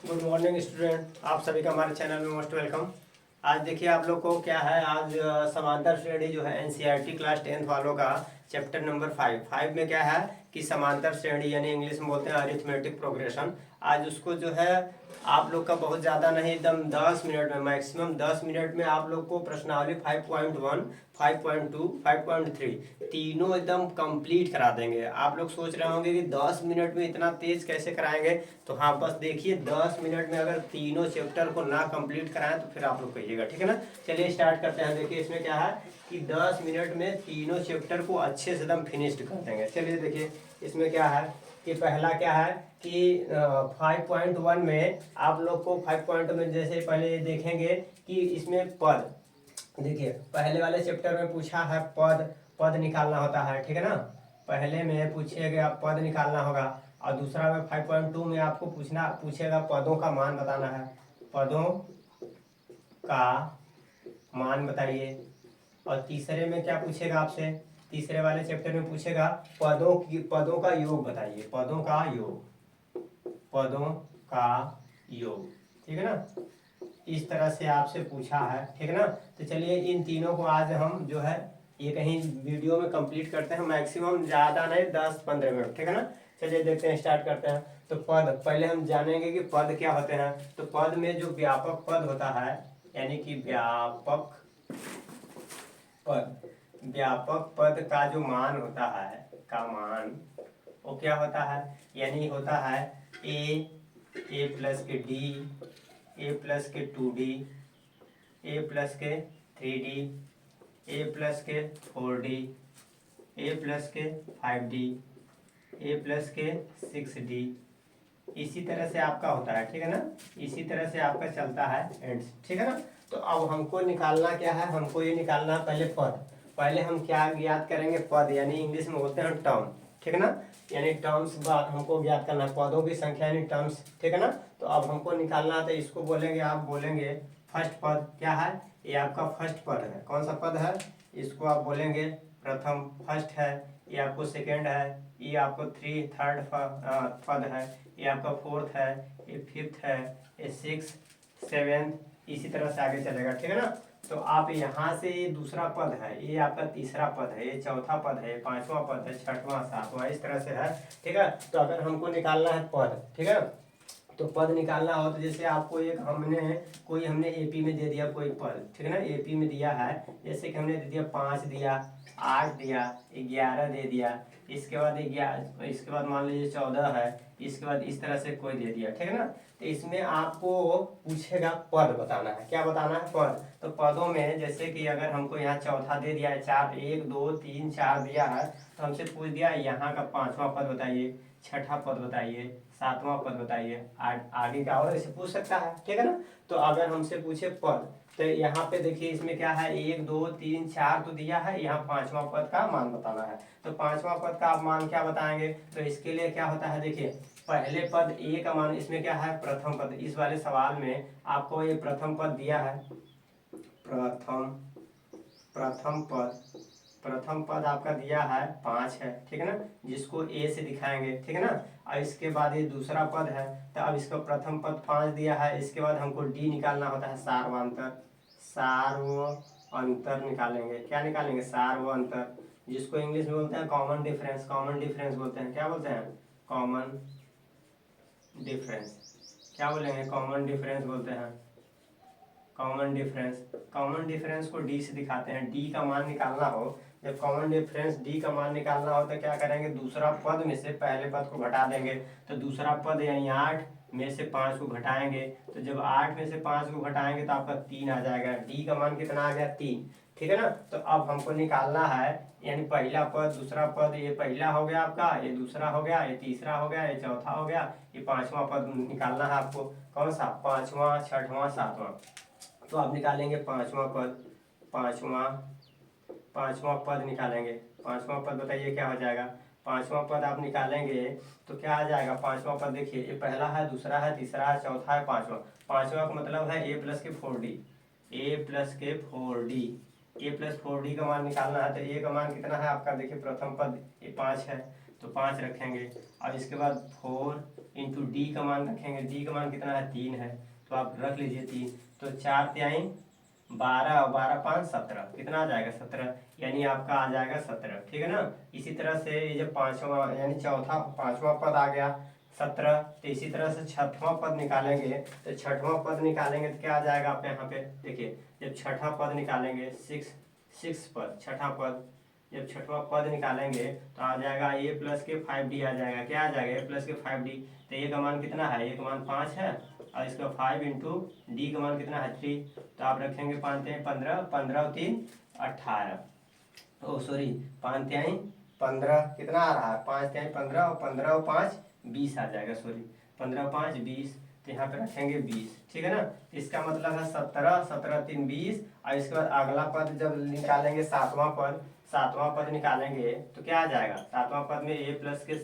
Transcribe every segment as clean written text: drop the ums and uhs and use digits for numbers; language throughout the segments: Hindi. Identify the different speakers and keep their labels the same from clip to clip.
Speaker 1: गुड मॉर्निंग स्टूडेंट, आप सभी का हमारे चैनल में मोस्ट वेलकम। आज देखिए आप लोग को क्या है, आज समांतर श्रेणी जो है एनसीईआरटी क्लास 10th वालों का चैप्टर नंबर 5 में क्या है कि समांतर श्रेणी यानी इंग्लिश में बोलते हैं अरिथमेटिक प्रोग्रेशन। आज उसको जो है आप लोग का बहुत ज़्यादा नहीं, एकदम 10 मिनट में, मैक्सिमम 10 मिनट में आप लोग को प्रश्नावली 5.1, 5.2, 5.3 तीनों एकदम कंप्लीट करा देंगे। आप लोग सोच रहे होंगे कि 10 मिनट में इतना तेज कैसे कराएंगे, तो हाँ बस देखिए 10 मिनट में अगर तीनों चैप्टर को ना कंप्लीट कराएं तो फिर आप लोग कहिएगा, ठीक है ना। चलिए स्टार्ट करते हैं। देखिए इसमें क्या है कि 10 मिनट में तीनों चैप्टर को अच्छे से एकदम फिनिश्ड कर देंगे। चलिए देखिए इसमें क्या है कि पहला क्या है कि 5.1 में आप लोग को 5 में जैसे पहले देखेंगे कि इसमें पद, देखिए पहले वाले चैप्टर में पूछा है पद, पद निकालना होता है, ठीक है ना। पहले में पूछेगा पद निकालना होगा, और दूसरा में 5.2 में आपको पूछेगा पदों का मान बताना है। पदों का मान बताइए। और तीसरे में क्या पूछेगा आपसे, तीसरे वाले चैप्टर में पूछेगा पदों का योग बताइए। पदों का योग, पदों का योग, ठीक है ना। इस तरह से आपसे पूछा है, ठीक है ना। तो चलिए इन तीनों को आज हम जो है ये कहीं वीडियो में कंप्लीट करते हैं, मैक्सिमम ज़्यादा नहीं 10-15 मिनट, ठीक है ना। चलिए देखते हैं, स्टार्ट करते हैं। तो पद पहले हम जानेंगे कि पद क्या होते हैं। तो पद में जो व्यापक पद होता है, यानी कि व्यापक पद, व्यापक पद का जो मान होता है, का मान वो क्या होता है, यानी होता है ए प्लस के डी, ए प्लस के 2d, ए प्लस के 3d, ए प्लस के 4d, ए प्लस के 5d, ए प्लस के 6d। इसी तरह से आपका होता है, ठीक है ना। इसी तरह से आपका चलता है एंड, ठीक है ना। तो अब हमको निकालना क्या है, हमको ये निकालना है पहले पद। पहले हम क्या ज्ञात करेंगे, पद यानी इंग्लिश में बोलते हैं टर्म, ठीक है ना। यानी टर्म्स बात हमको ज्ञात करना है, पदों की संख्या यानी टर्म्स, ठीक है ना। तो अब हमको निकालना है, तो इसको बोलेंगे, आप बोलेंगे फर्स्ट पद क्या है, ये आपका फर्स्ट पद है। कौन सा पद है, इसको आप बोलेंगे प्रथम, फर्स्ट है। ये आपको सेकेंड है, ये आपको थर्ड पद है, ये आपका फोर्थ है, ये फिफ्थ है, ये सिक्स, सेवेंथ, इसी तरह से आगे चलेगा, ठीक है ना। तो आप यहाँ से ये दूसरा पद है, ये आपका तीसरा पद है, ये चौथा पद है, पांचवा पद है, छठवां, सातवां, इस तरह से है, ठीक है। तो अगर हमको निकालना है पद, ठीक है, तो पद निकालना हो तो जैसे आपको एक हमने एपी में दे दिया कोई पद, ठीक है ना। एपी में दिया है, जैसे कि हमने दे दिया 5 दिया, 8 दिया, 11 दे दिया, इसके बाद 11, इसके बाद मान लीजिए 14 है, इसके बाद इस तरह से कोई दे दिया, ठीक है ना। तो इसमें आपको पूछेगा पद बताना है। क्या बताना है, पद। तो पदों में जैसे कि अगर हमको यहाँ चौथा दे दिया है, 4, 1, 2, 3, 4 दिया है, तो हमसे पूछ दिया यहाँ का पांचवा पद बताइए, छठा पद बताइए, सातवां पद बताइए, आगे का और ऐसे पूछ सकता है, ठीक है ना। तो अगर हमसे पूछे पद, तो यहाँ पे देखिए इसमें क्या है, 1, 2, 3, 4 तो दिया है, यहाँ पांचवा पद का मान बताना है। तो पांचवा पद का आप मान क्या बताएंगे, तो इसके लिए क्या होता है, देखिए पहले पद ए का मान, इसमें क्या है प्रथम पद। इस वाले सवाल में आपको ये प्रथम पद दिया है, प्रथम प्रथम पद, प्रथम पद आपका दिया है 5 है, ठीक है ना, जिसको ए से दिखाएंगे, ठीक है ना। और इसके बाद ये दूसरा पद है, तो अब इसको प्रथम पद 5 दिया है, इसके बाद हमको डी निकालना होता है, सार्वंतर, सार्वंतर निकालेंगे। क्या निकालेंगे, सार्वंतर, जिसको इंग्लिश में बोलते हैं कॉमन डिफरेंस, कॉमन डिफरेंस बोलते हैं। क्या बोलते हैं, कॉमन डिफरेंस। क्या बोलेंगे, कॉमन डिफरेंस बोलते हैं, कॉमन डिफरेंस। कॉमन डिफरेंस को डी से दिखाते हैं। डी का मान निकालना हो, जब कॉमन डिफरेंस डी का मान निकालना हो तो क्या करेंगे, दूसरा पद में से पहले पद को घटा देंगे। तो दूसरा पद यानी 8 में से 5 को घटाएंगे, तो जब 8 में से 5 को घटाएंगे तो आपका 3 आ जाएगा। डी का मान कितना आ गया, 3, ठीक है ना। तो अब हमको निकालना है, यानी पहला पद, दूसरा पद, ये पहला हो गया आपका, ये दूसरा हो गया, ये तीसरा हो गया, ये चौथा हो गया, ये पांचवा पद निकालना है आपको। कौन सा, पांचवा, छठवां, सातवां। तो आप निकालेंगे पांचवा पद, पांचवा पांचवा पद निकालेंगे। पांचवा पद बताइए क्या हो जाएगा, पांचवा पद आप निकालेंगे तो क्या आ जाएगा। पांचवा पद देखिए, ये पहला है, दूसरा है, तीसरा है, चौथा है, पांचवा। पांचवा का मतलब है ए प्लस के 4d, ए प्लस के 4d, ए प्लस 4d का मान निकालना है। तो ए का मान कितना है आपका, देखिए प्रथम पद ये 5 है, तो 5 रखेंगे। अब इसके बाद 4 इंटू डी का मान रखेंगे। डी का मान कितना है 3 है, तो आप रख लीजिए 3। तो 4 तिहाई 12 और 12 5 17, कितना आ जाएगा 17, यानी आपका आ जाएगा 17, ठीक है ना। इसी तरह से ये जो पांचवा यानी चौथा पांचवा पद आ गया 17। तो इसी तरह से छठवां पद निकालेंगे, तो छठवां पद निकालेंगे तो क्या आ जाएगा आप यहाँ पे देखिए, जब छठा पद निकालेंगे सिक्स पद, छठा पद जब छठवां पद निकालेंगे तो आ जाएगा ए प्लस के 5d आ जाएगा। क्या आ जाएगा ए प्लस के 5d। तो ए का मान कितना है, ए का मान 5 है और इसका 5 इंटू डी का मान कितना है 3। तो आप रखेंगे 5 तिहाई 15, 15 और 3 18, ओ सॉरी 5 तिहाई 15 कितना आ रहा है 5 तिहाई 15 और 15 और 5 20 आ जाएगा, सॉरी 15 और 5 20। तो यहाँ पे रखेंगे 20, ठीक है ना। इसका मतलब है 17, 17 3 20। और इसके बाद अगला पद जब निकालेंगे सातवां पद निकालेंगे तो क्या आ जाएगा, सातवां पद में ए प्लस के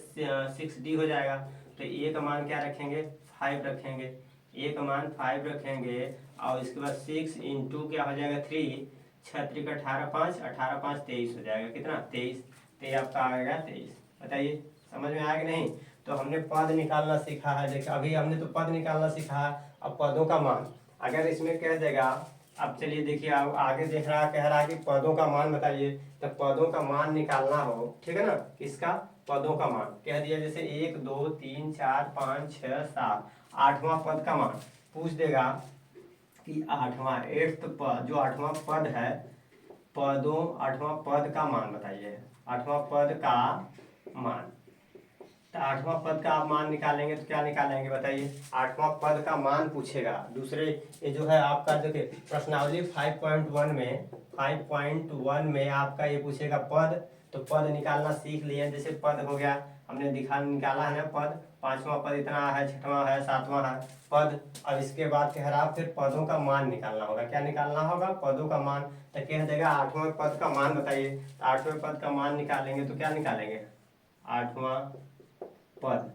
Speaker 1: 6d हो जाएगा। तो ए का मान क्या रखेंगे 5 रखेंगे, ए का मान 5 रखेंगे। और इसके बाद 6 इंटू क्या हो जाएगा 3, 6 का 18 5, 18 5 23 हो जाएगा, कितना 23। तो ये आपका आ गया 23। बताइए समझ में आया कि नहीं। तो हमने पद निकालना सीखा है, देखिए अभी हमने तो पद निकालना सीखा है। अब पदों का मान अगर इसमें कह देगा, अब चलिए देखिए अब आगे देख रहा कह रहा है कि पदों का मान बताइए। तो पदों का मान निकालना हो, ठीक है ना, किसका पदों का मान कह दिया, जैसे 1 2 3 4 5 6 7 आठवां पद का मान पूछ देगा कि आठवां 8th पद, जो आठवां पद है आठवां पद का मान बताइए, आठवां पद का मान। तो आठवां पद का आप मान निकालेंगे तो क्या निकालेंगे बताइए, आठवां पद का मान पूछेगा। दूसरे ये जो है आपका देखिए प्रश्नावली 5.1 में आपका ये पूछेगा पद। तो पद निकालना सीख लिए, जैसे पद हो गया हमने निकाला है ना पद, पांचवा पद इतना है, छठवां है, सातवां है पद। अब इसके बाद कह रहा फिर पदों का मान निकालना होगा। क्या निकालना होगा, पदों का मान। तो कह देगा आठवां पद का मान बताइए। तो आठवें पद का मान निकालेंगे तो क्या निकालेंगे, आठवां पद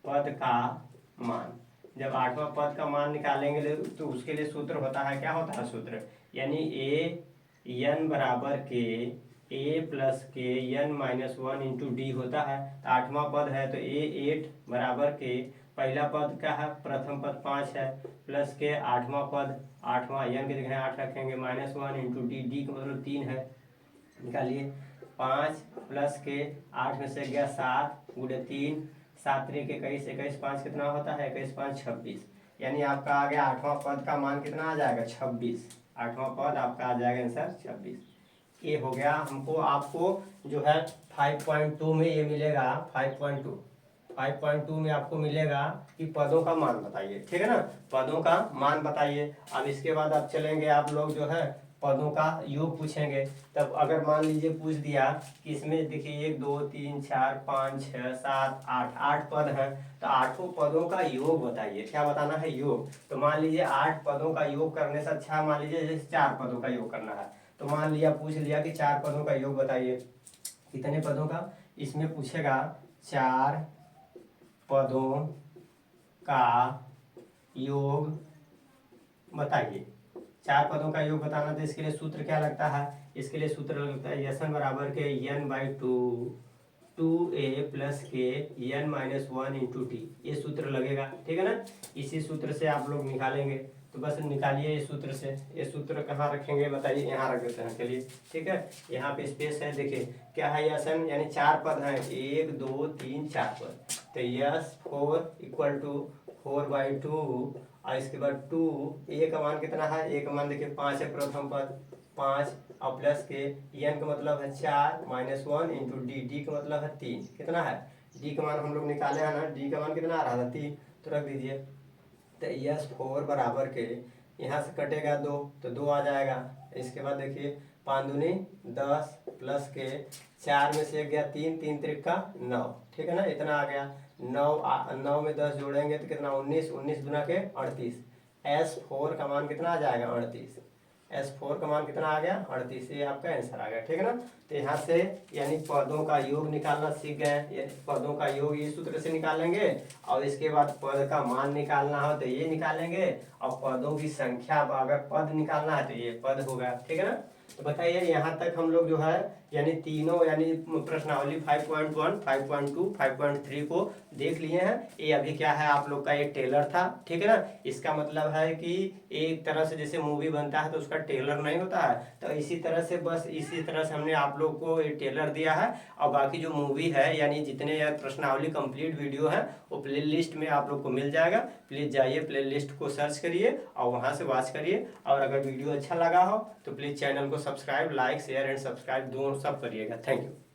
Speaker 1: का मान। जब आठवां पद का मान निकालेंगे तो उसके लिए सूत्र होता है, क्या होता है सूत्र, यानी ए एन बराबर के ए प्लस के एन माइनस 1 इंटू डी होता है। तो आठवां पद है तो ए 8 बराबर के पहला पद क्या है, प्रथम पद 5 है, प्लस के आठवां पद, आठवां एन की जगह 8 रखेंगे, माइनस 1 इंटू डी, डी का मतलब 3 है, निकालिए 5 प्लस के 8 में से गया 7 गुणे 3, 7 3 के 21, 21 5 कितना होता है, 21 5 26। यानी आपका आ गया आठवां पद का मान कितना आ जाएगा 26। आठवां पद आपका आ जाएगा आंसर 26। ये हो गया हमको, आपको जो है 5.2 में ये मिलेगा, 5.2 में आपको मिलेगा कि पदों का मान बताइए, ठीक है ना, पदों का मान बताइए। अब इसके बाद आप चलेंगे, आप लोग जो है पदों का योग पूछेंगे। तब अगर मान लीजिए पूछ दिया कि इसमें देखिए 1 2 3 4 5 6 7 8 8 पद हैं, तो आठों पदों का योग बताइए। क्या बताना है, योग। तो मान लीजिए 8 पदों का योग करने से अच्छा मान लीजिए जैसे 4 पदों का योग करना है। तो मान लिया पूछ लिया कि 4 पदों का योग बताइए, कितने पदों का, इसमें पूछेगा 4 पदों का योग बताइए। 4 पदों का योग बताना, तो इसके लिए सूत्र क्या लगता है, इसके लिए सूत्र लगता है यन बराबर के n/2 2a प्लस के n माइनस 1 इंटू टी, ये सूत्र लगेगा, ठीक है ना। इसी सूत्र से आप लोग निकालेंगे, तो बस निकालिए इस सूत्र से। ये सूत्र कहाँ रखेंगे बताइए, यहाँ रख देते हैं, चलिए ठीक है। यहाँ पे स्पेस है, देखिए क्या है यसन, यानी 4 पद हैं, 1 2 3 4 पद। तो यस 4 इक्वल टू 4/2 और इसके बाद 2, ए का मान कितना है, ए का मान देखिए 5 है, प्रथम पद 5 और प्लस के एन का मतलब है 4 माइनस 1 इंटू डी, डी का मतलब है 3, कितना है, डी का मान हम लोग निकाले हैं ना, डी का मान कितना आ रहा था 3, तो रख दीजिए। तो यस 4 बराबर के यहाँ से कटेगा 2, तो 2 आ जाएगा। इसके बाद देखिए 5 दूनी 10 प्लस के 4 में से गया 3, 3 3 का 9, ठीक है ना, इतना आ गया। 9 में 10 जोड़ेंगे तो कितना 19, 19 दूना के 38। S4 का मान कितना आ जाएगा 38, S4 का मान कितना आ गया 38, ये आपका आंसर आ गया, ठीक है ना। तो यहाँ से यानी पदों का योग निकालना सीख गए, पदों का योग इस सूत्र से निकालेंगे और इसके बाद पद का मान निकालना हो तो ये निकालेंगे, और पदों की संख्या अगर पद निकालना है तो ये पद होगा, ठीक है ना। तो बताइए यहाँ तक हम लोग जो है यानी तीनों यानी प्रश्नावली 5.1, 5.2, 5.3 को देख लिए हैं। ये अभी क्या है आप लोग का एक टेलर था, ठीक है ना। इसका मतलब है कि एक तरह से जैसे मूवी बनता है तो उसका टेलर नहीं होता है, तो इसी तरह से बस इसी तरह से हमने आप लोग को ये टेलर दिया है। और बाकी जो मूवी है यानी जितने प्रश्नावली कंप्लीट वीडियो है वो प्ले लिस्ट में आप लोग को मिल जाएगा। प्लीज़ जाइए प्ले लिस्ट को सर्च करिए और वहाँ से वॉच करिए। और अगर वीडियो अच्छा लगा हो तो प्लीज़ चैनल को subscribe, like, share and subscribe दोनों सब करिएगा। Thank you.